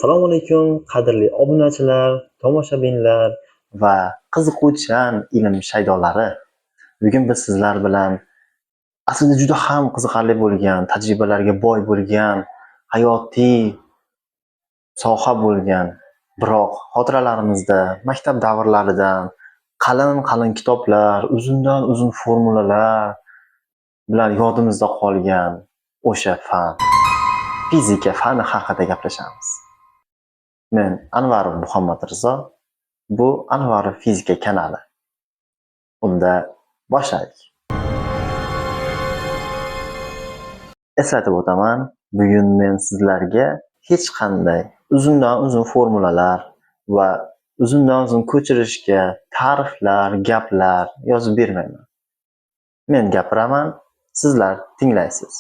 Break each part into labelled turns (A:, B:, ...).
A: Assalomu alaykum, qadrli obunachilar, tomoshabinlar va qiziquvchan ilm shaydolari. Bugun biz sizlar bilan aslida juda ham qiziqarli bo'lgan, tajribalarga boy bo'lgan, hayotiy soha bo'lgan, biroq xotiralarimizda maktab davrlaridan qalin kitoblar, uzundan uzun formulalar bilan yodimizda qolgan o'sha fan, fizika fani haqida gaplashamiz. Men Anvarov Muhammad Rizo. Bu Anvarov fizika kanali. Unda boshlaylik. Eslatib o'taman, bugun men sizlarga hech qanday uzundan uzun formulalar va uzundan uzun ko'chirishga ta'riflar, gaplar yozib bermayman. Men gapiraman, sizlar tinglaysiz.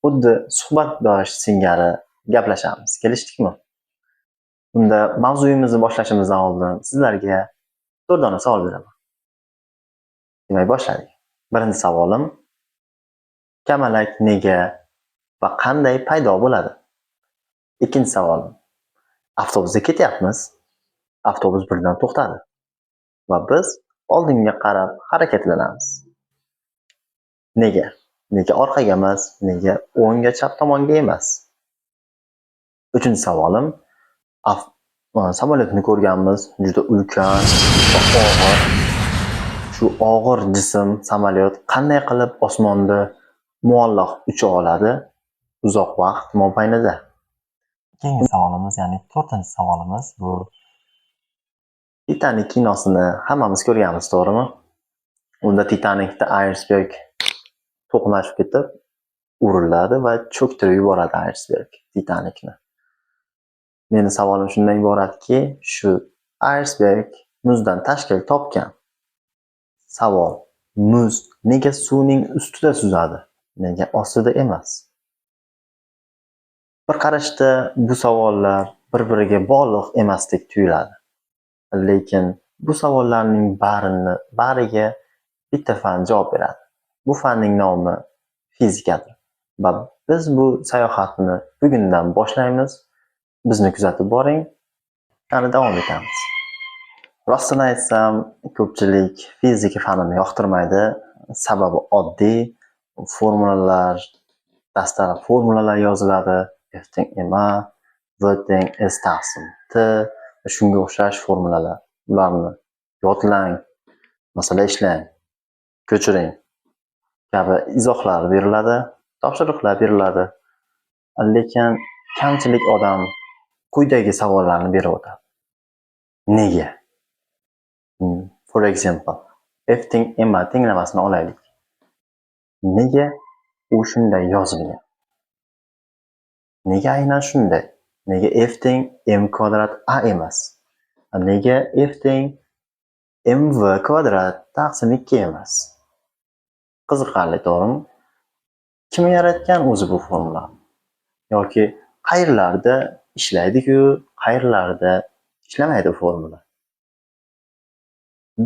A: Xuddi suhbatdosh singari gaplashamiz. Kelishdikmi? Unda mavzuyimizni boshlashimizdan oldin sizlarga 4 dona savol beraman. Demak, boshladik. Birinchi savolim: kamalak nega va qanday paydo bo'ladi? Ikkinchi savolim: avtobusda ketyapmiz. Avtobus birdan to'xtadi va biz oldinga qarab harakatlanamiz. Nega? Nega orqaga emas, nega o'ngga, chap tomonga emas? Uchinchi savolim: samolyotni ko'rganmiz, juda ulkan va og'ir. Shu og'ir jism, samolyot qanday qilib osmonda muallaq ucha oladi uzoq vaqt mobaynida? Keyingi savolimiz, ya'ni 4-savolimiz bu Titanik kinosini hammamiz ko'rganmiz, to'g'rimi? Unda Titanikda iceberg to'qnashib ketib, uriladi va cho'ktirib yuboradi iceberg Titanikni. Meni savolim shundan iboratki, shu iceberg muzdan tashkil topgan. Savol: muz nega suvning ustida suzadi, nega ostida emas? Bir qarashda bu savollar bir-biriga bog'liq emasdek tuyuladi. Lekin bu savollarning bariga bitta fan javob beradi. Bu fanning nomi fizikadir. Va biz bu sayohatni bugundan boshlaymiz. Bizni kuzatib boring. Yana davom etamiz. Rostini aytsam, ko'pchilik fizika fanini yoqtirmaydi. Sababi oddiy. Formulalar, dastlab formulalar yoziladi. F teng ma, V teng S taqsim T va shunga o'xshash formulalar. Ularni yodlang, masala ishlang, ko'chiring kabi izohlar beriladi, topshiriqlar beriladi. Lekin kamchilik odam quyidagi savollarni berib o'tadi. Nega? For example, F teng ma tenglamasini olaylik. Nega u shunday yozilgan? Nega aynan shunday? Nega F teng m kvadrat a emas? Nega F teng mv kvadrat taqsim 2 emas? Qiziqarli, to'g'rimi? Kim yaratgan o'zi bu formula? Yoki qayerlarda ishlaydi-ku, qayerlarda ishlamaydi formula?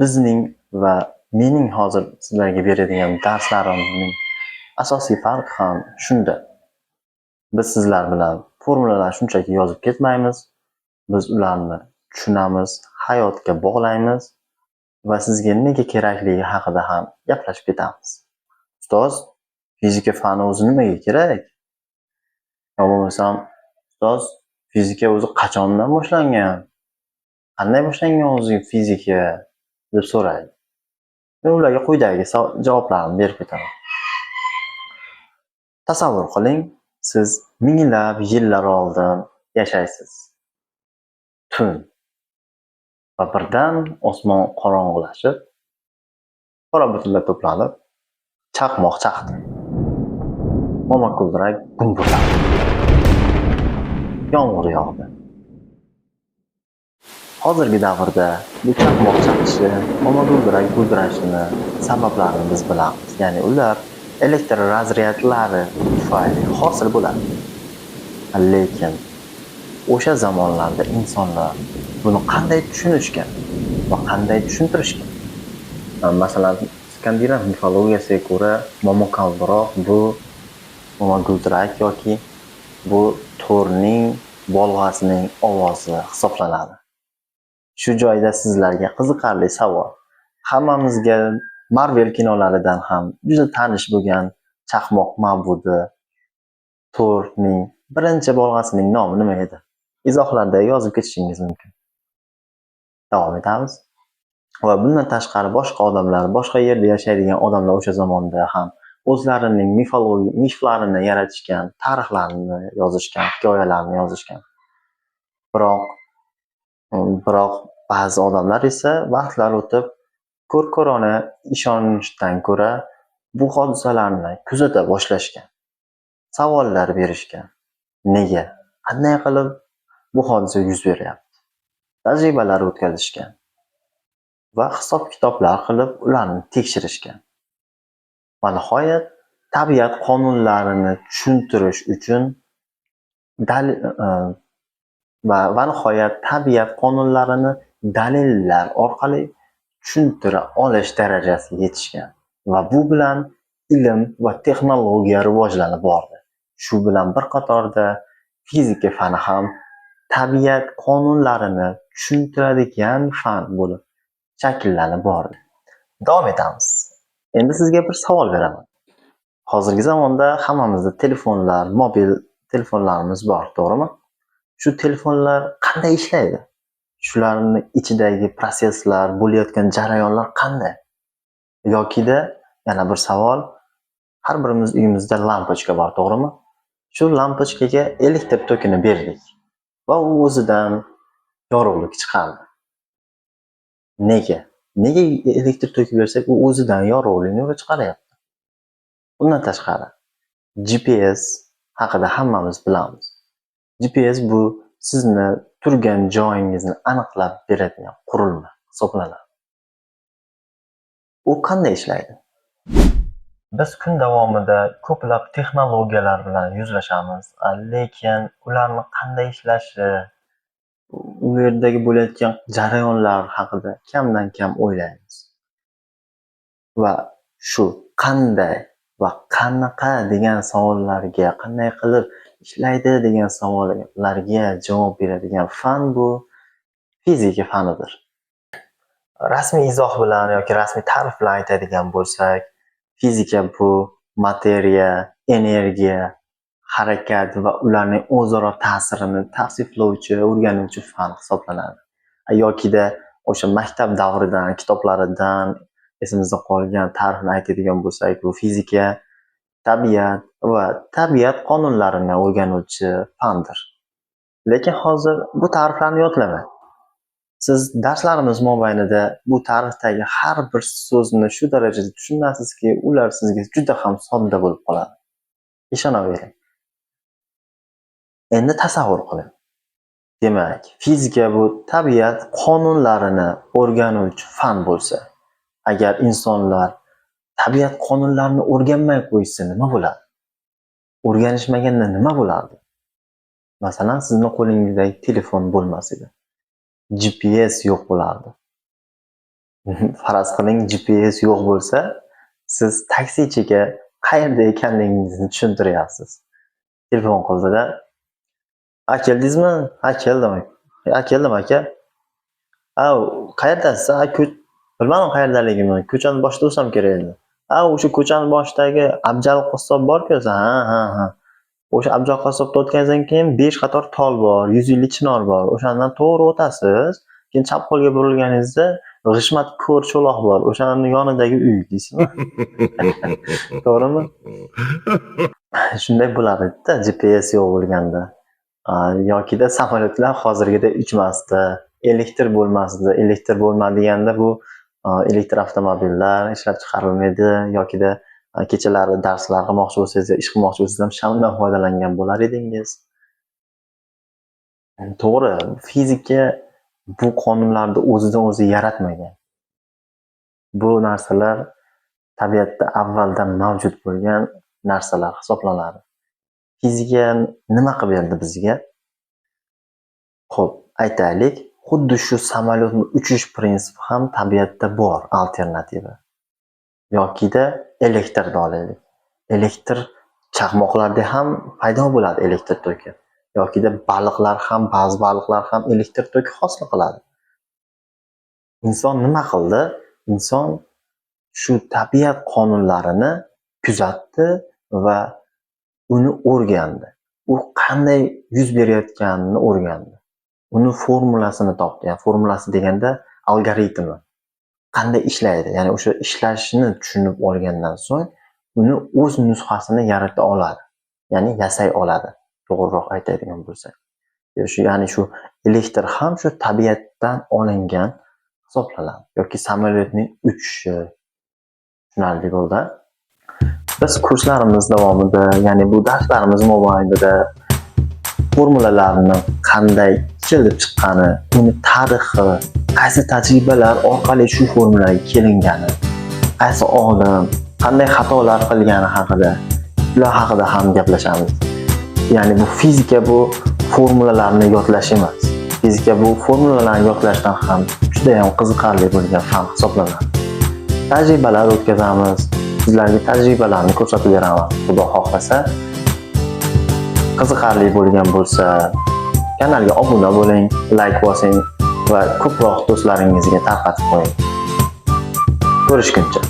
A: Bizning va mening hozir sizlarga beradigan darslarimning asosiy farqi ham shunda. Biz sizlar bilan formulalar shunchaki yozib ketmaymiz. Biz ularni tushunamiz, hayotga bog'laymiz va sizga nega kerakligi haqida ham gaplashib ketamiz. Ustoz, fizika fani o'zi nimaga kerak? Yo bo'lmasam, ustoz, fizika o'zi qachondan boshlangan? Qanday boshlangan o'zi fizika deb so'raydi. Men ularga quyidagi javoblarni berib ketaman. Tasavvur qiling, siz minglab yillar oldin yashaysiz. Tun va birdan osmon qorong'ulashib, qora bulutlar to'planib, chaqmoq chaqdi. Momakuldirak gumburladi. Yomg'ir yog'di. Hozirgi davrda bu chaqmoq chaqishi, momakuldirak guldirashini sabablarini biz bilamiz. Ya'ni ular elektr razryadlari tufayli hosil bo'ladi. Lekin o'sha zamonlarda insonlar buni qanday tushunishgan va qanday tushuntirishgan? Masalan, Skandinav mifologiyasiga ko'ra, momakuldiroq bu momaguldirak yoki bu to'rning bolg'asining ovozi hisoblanadi. Shu joyda sizlarga qiziqarli savol. Hammamizga Marvel kinolaridan ham juda tanish bo'lgan chaqmoq ma'budi Thorning birinchi bolg'asining nomi nima edi? Izohlarda yozib ketishingiz mumkin. Davom etamiz. Va bundan tashqari boshqa odamlar, boshqa yerda yashaydigan odamlar o'sha zamonda ham o'zlarining miflarini yaratishgan, tarixlarini yozishgan, hikoyalarni yozishgan. Biroq ba'zi odamlar esa vaqtlar o'tib ko'r-ko'rona ishonishdan ko'ra bu hodisalarni kuzata boshlashgan. Savollar berishgan. Nega? Qanday qilib bu hodisa yuz beryapti? Tajribalar o'tkazishgan va hisob-kitoblar qilib ularni tekshirishgan. Va nihoyat tabiat qonunlarini tushuntirish uchun dalillar orqali tushuntira olish darajasiga yetishgan. Va bu bilan ilm va texnologiya rivojlanib bordi. Shu bilan bir qatorda fizika fani ham tabiat qonunlarini tushuntiradigan fan bo'lib shakllanib bordi. Davom etamiz. Endi sizga bir savol beraman. Hozirgi zamonda hammamizda telefonlar, mobil telefonlarimiz bor, to'g'rimi? Shu telefonlar qanday ishlaydi? Shularning ichidagi proseslar, bo'layotgan jarayonlar qanday? Yokida yana bir savol, har birimiz uyimizda lampochka bor, to'g'rimi? Shu lampochkaga elektr tokini berdik va u o'zidan yorug'lik chiqardi. Nega? Nega elektr toki bersak, u o'zidan yorug'lik nuri chiqaryapti? Bundan tashqari, GPS haqida hammamiz bilamiz. GPS bu sizni turgan joyingizni aniqlab beradigan qurilma hisoblanadi. U qanday ishlaydi? Biz kun davomida ko'plab texnologiyalar bilan yuzlashamiz, lekin ularni qanday ishlashi, u yerdagi bo'layotgan jarayonlar haqida kamdan kam o'ylaymiz. Va shu qanday va qanaqa degan savollarga, qanday qilib ishlaydi degan savollarga javob beradigan fan bu fizika fanidir. Rasmiy izoh bilan yoki rasmiy ta'rif bilan aytadigan bo'lsak, fizika bu materiya, energiya, harakat va ularning o'zaro ta'sirini tavsiflovchi, o'rganuvchi fan hisoblanadi. Yokida o'sha maktab davridan, kitoblaridan esimizda qolgan ta'rifni aytadigan bo'lsak, bu fizika, tabiat va tabiat qonunlarini o'rganuvchi fandir. Lekin hozir bu ta'riflarni yodlamang. Siz darslarimiz mobaynida bu ta'rifdagi har bir so'zni shu darajada tushunasizki, ular sizga juda ham sodda bo'lib qoladi. Ishonavering. Endi tasavvur qiling. Demak, fizika bu tabiat qonunlarini o'rganuvchi fan bo'lsa, agar insonlar tabiat qonunlarini o'rganmay qo'ysa nima bo'ladi? O'rganishmaganda nima bo'lardi? Masalan, sizning qo'lingizdagi telefon bo'lmas edi. GPS yo'q bo'lardi. Faraz qiling, GPS yo'q bo'lsa, siz taksichiga qayerda ekanligingizni tushuntiryapsiz. Telefon qildida, "A, keldingizmi? Ha, keldim. Ha, keldim aka. Ha, qayerdasiz? Ha, bilmadim qayerdaligimni. Ko'chani boshida o'sam kerak edi. Ha, o'sha ko'chani boshidagi Abjal qassob bor-ku, ha. O'sha Abjal qassobni o'tgandan keyin 5 qator tol bor, 100 yillik chinor bor. O'shandan to'g'ri o'tasiz. Keyin chap qo'lga burilganingizda g'ishmat ko'r cho'loq bor. O'shaning yonidagi uy deysizmi? To'g'rimi? Shunday bo'lardi-da, GPS yo'q bo'lganda. Yokida samolyotlar hozirgidek uchmasdi, elektr bo'lmasdi. Elektr bo'lmadiganda bu elektr avtomobillar ishlab chiqarilmaydi yokida kechalari darslar qilmoqchi bo'lsangiz, ish qilmoqchi bo'lsangiz ham shamdan foydalangan bo'lar edingiz. To'g'ri, fizika bu qonunlarni o'zidan o'zi yaratmagan. Bu narsalar tabiatda avvaldan mavjud bo'lgan narsalar hisoblanadi. Fizika nima qilib berdi bizga? Xo'p, aytaylik, xuddi shu samolyotni uchish prinsipi ham tabiatda bor, alternativa. Yokida elektrni olaylik. Elektr chaqmoqlarda ham paydo bo'ladi elektr toki. yokida baliqlar ham, ba'zi baliqlar ham elektr toki hosil qiladi. Inson nima qildi? Inson shu tabiat qonunlarini kuzatdi va uni o'rgandi. U qanday yuz berayotganini o'rgandi. Uni formulasini topdi. Ya'ni formulasi deganda algoritmi. Qanday ishlaydi? Ya'ni o'sha ishlashini tushunib olgandan so'ng uni o'z nusxasini yarata oladi. Ya'ni yasay oladi. To'g'riroq aytadigan bo'lsak. Ya'ni shu elektr ham shu tabiatdan olingan hisoblanadi yoki samolyotning uchishi tushunarli bo'ldi. Biz kurslarimiz davomida, ya'ni bu darslarimiz mobaynida formulalarni qanday kelib chiqqani, uni tarixi, qaysi tajribalar orqali shu formulaga kelingani, qaysi olim qanday xatolar qilgani haqida, ular haqida ham gaplashamiz. Ya'ni bu fizika, bu formulalarni yodlash emas. Fizika bu formulalarni yodlashdan ham juda ham qiziqarli bo'lgan fan hisoblanadi. Tajribalar o'tkazamiz. Sizlarga tajribalarni ko'rsatib beraman. Xudo xohlasa, qiziqarli bo'lgan bo'lsa, kanalga obuna bo'ling, like bosing va ko'proq do'stlaringizga tarqatib qo'ying. Ko'rishguncha.